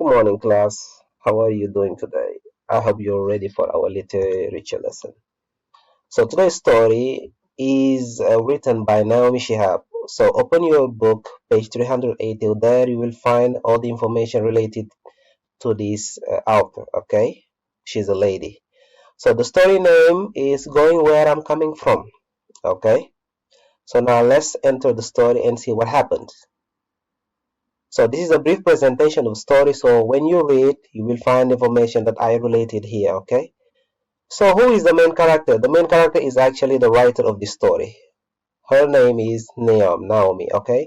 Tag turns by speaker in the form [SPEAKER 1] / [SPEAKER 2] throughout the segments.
[SPEAKER 1] Good morning, class. How are you doing today? I hope you're ready for our literature lesson. So today's story is written by Naomi Shihab. So open your book, page 380. There you will find all the information related to this author. Okay, she's a lady. So the story name is Going Where I'm Coming From. Okay. So now let's enter the story and see what happens. So this is a brief presentation of story. So when you read, you will find information that I related here. Okay. So who is the main character? The main character is actually the writer of this story. Her name is Naomi. Okay.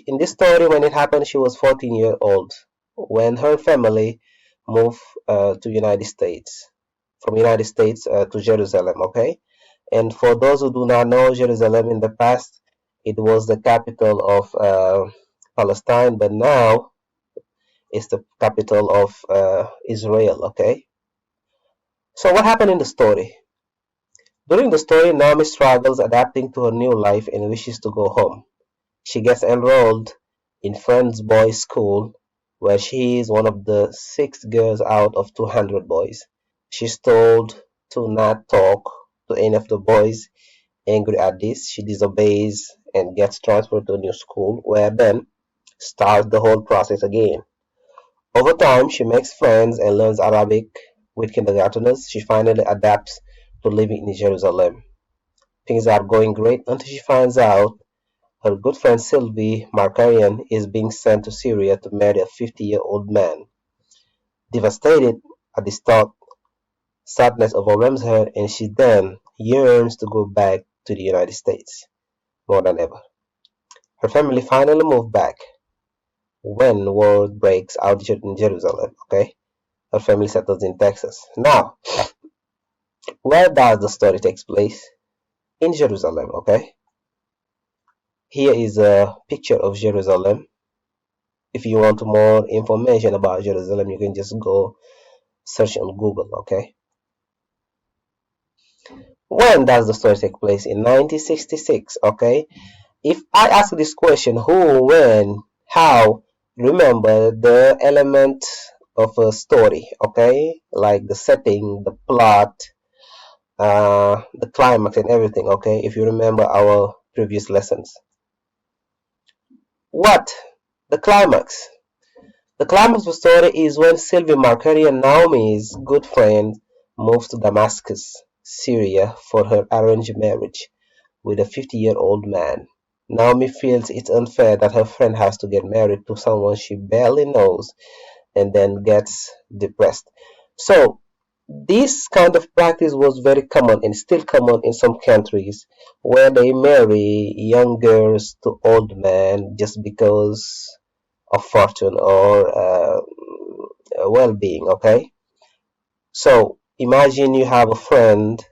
[SPEAKER 1] In this story, when it happened, she was 14-year old when her family moved to United States, from United States to Jerusalem. Okay. And for those who do not know, Jerusalem in the past, it was the capital of Palestine, but now it's the capital of Israel. Okay. So what happened in the story? During the story, Naomi struggles adapting to her new life and wishes to go home. She gets enrolled in Friends Boys School, where she is one of the six girls out of 200 boys. She's told to not talk to any of the boys. Angry at this, she disobeys and gets transferred to a new school, where then starts the whole process again. Over time, she makes friends and learns Arabic with kindergarteners. She finally adapts to living in Jerusalem. Things are going great until she finds out her good friend Sylvie Markarian is being sent to Syria to marry a 50-year-old man. Devastated at this thought, sadness overwhelms her and she then yearns to go back to the United States more than ever. Her family finally moved back when war breaks out in Jerusalem. Okay, her family settles in Texas. Now, where does the story take place? In Jerusalem. Okay, here is a picture of Jerusalem. If you want more information about Jerusalem, you can just go search on Google. Okay, when does the story take place? In 1966. Okay, if I ask this question, who, when, how, remember the element of a story. Okay, like the setting, the plot, the climax, and everything. Okay, if you remember our previous lessons. What? The climax. The climax of the story is when Sylvie Marcari and Naomi's good friend moves to Damascus, Syria for her arranged marriage with a 50-year-old man. Naomi feels it's unfair that her friend has to get married to someone she barely knows and then gets depressed. So, this kind of practice was very common and still common in some countries where they marry young girls to old men just because of fortune or well-being. Okay, so imagine you have a friend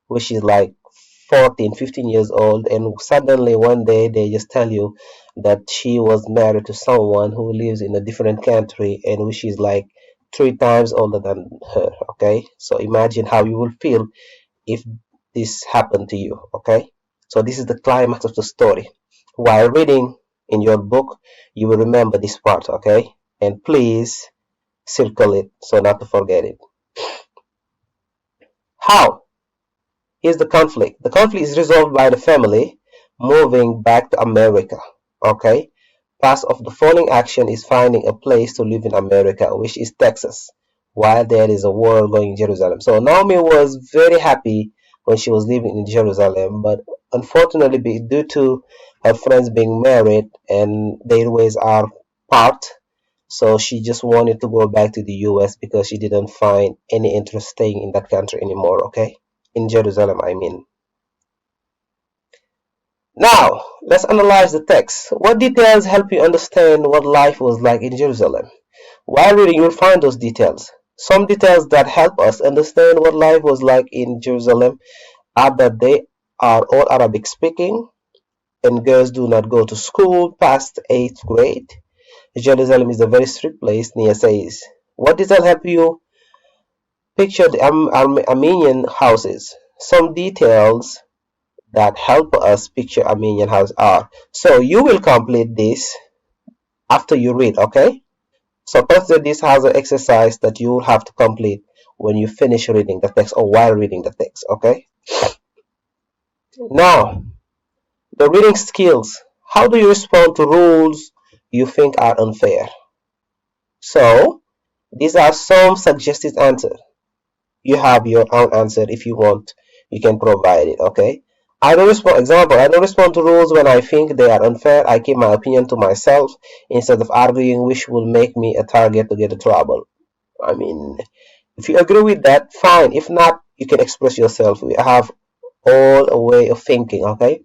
[SPEAKER 1] which is like 14, 15 years old, and suddenly one day they just tell you that she was married to someone who lives in a different country and which is like three times older than her. Okay, so imagine how you will feel if this happened to you. Okay, so this is the climax of the story. While reading in your book, you will remember this part. Okay, and please circle it so not to forget it. How? Here's the conflict. The conflict is resolved by the family moving back to America. Okay? Part of the following action is finding a place to live in America, which is Texas, while there is a war going in Jerusalem. So Naomi was very happy when she was living in Jerusalem, but unfortunately, due to her friends being married and their ways are apart, so she just wanted to go back to the US because she didn't find any interest staying in that country anymore. Okay? In Jerusalem, I mean. Now, let's analyze the text. What details help you understand what life was like in Jerusalem? While reading, you'll find those details. Some details that help us understand what life was like in Jerusalem are that they are all Arabic speaking and girls do not go to school past 8th grade. Jerusalem is a very strict place, Nia says. What detail help you picture the Armenian houses? Some details that help us picture Armenian house are. So you will complete this after you read, okay? So consider this as an exercise that you will have to complete when you finish reading the text or while reading the text, okay? Now, the reading skills. How do you respond to rules you think are unfair? So, these are some suggested answers. You have your own answer. If you want, you can provide it, okay? I don't respond to rules when I think they are unfair. I keep my opinion to myself instead of arguing, which will make me a target to get in trouble. I mean, if you agree with that, fine. If not, you can express yourself. We have all a way of thinking, okay?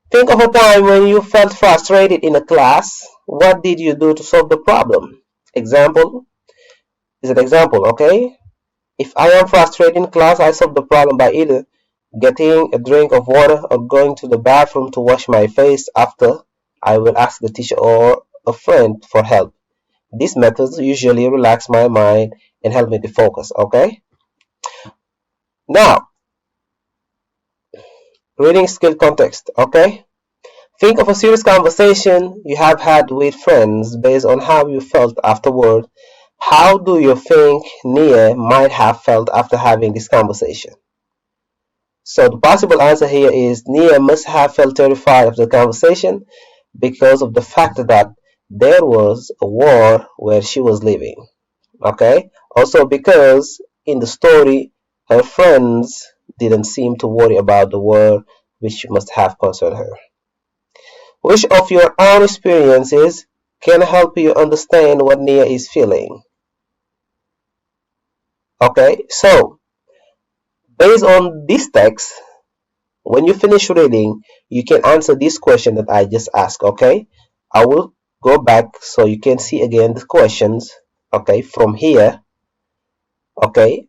[SPEAKER 1] Think of a time when you felt frustrated in a class. What did you do to solve the problem? Example is an example, okay? If I am frustrated in class, I solve the problem by either getting a drink of water or going to the bathroom to wash my face. After, I will ask the teacher or a friend for help. These methods usually relax my mind and help me to focus, okay? Now, reading skill context, okay? Think of a serious conversation you have had with friends based on how you felt afterward. How do you think Nia might have felt after having this conversation? So the possible answer here is Nia must have felt terrified of the conversation because of the fact that there was a war where she was living. Okay? Also because in the story her friends didn't seem to worry about the war, which must have concerned her. Which of your own experiences can help you understand what Nia is feeling? Okay, so based on this text, when you finish reading, you can answer this question that I just asked, okay? I will go back so you can see again the questions, okay, from here, okay?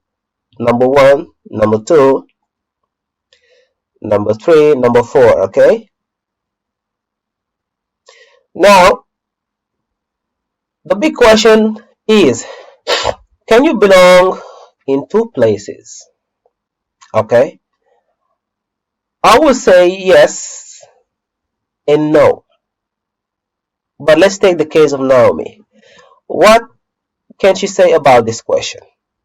[SPEAKER 1] Number 1, number 2, number 3, number 4, okay? Now, the big question is, can you belong in two places? Okay? I would say yes and no. But let's take the case of Naomi. What can she say about this question?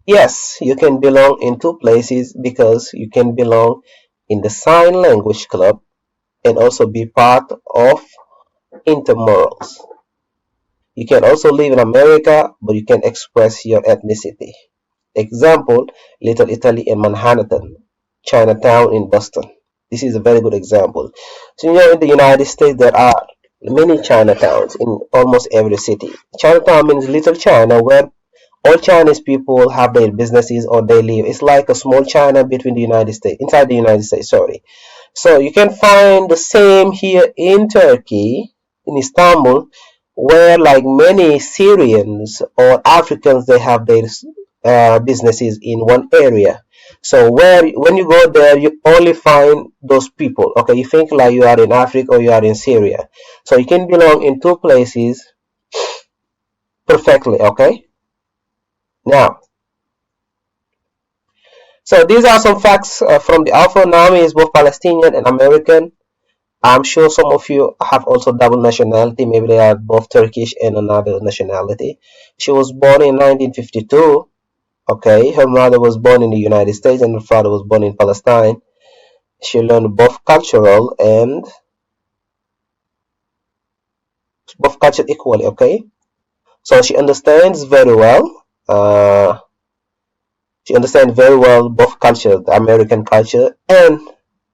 [SPEAKER 1] Yes, you can belong in two places because you can belong in the sign language club and also be part of intermorals. You can also live in America, but you can express your ethnicity. Example, Little Italy in Manhattan, Chinatown in Boston. This is a very good example. So, in the United States, there are many Chinatowns in almost every city. Chinatown means Little China, where all Chinese people have their businesses or they live. It's like a small China between the United States, inside the United States, sorry. So you can find the same here in Turkey, in Istanbul, where like many Syrians or Africans, they have their businesses in one area. So when you go there, you only find those people. Okay, you think like you are in Africa or you are in Syria. So you can belong in two places perfectly. Okay. Now, so these are some facts from the author. Naomi is both Palestinian and American. I'm sure some of you have also double nationality. Maybe they are both Turkish and another nationality. She was born in 1952. Okay, her mother was born in the United States and her father was born in Palestine. She learned both culture equally. Okay, so she understands very well. She understands very well both culture, the American culture and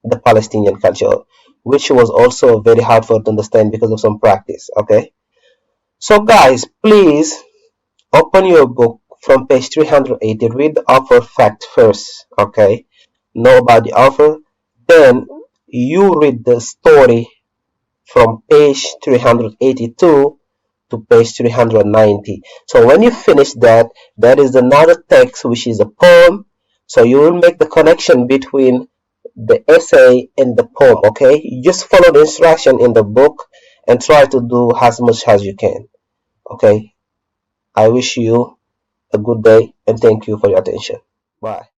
[SPEAKER 1] the Palestinian culture, which was also very hard for her to understand because of some practice. Okay, so guys, please open your book from page 380. Read the author fact first. Okay, know about the author, then you read the story from page 382 to page 390. So when you finish that, there is another text which is a poem. So you will make the connection between the essay and the poem. Okay, you just follow the instruction in the book and try to do as much as you can. Okay, I wish you a good day and thank you for your attention. Bye.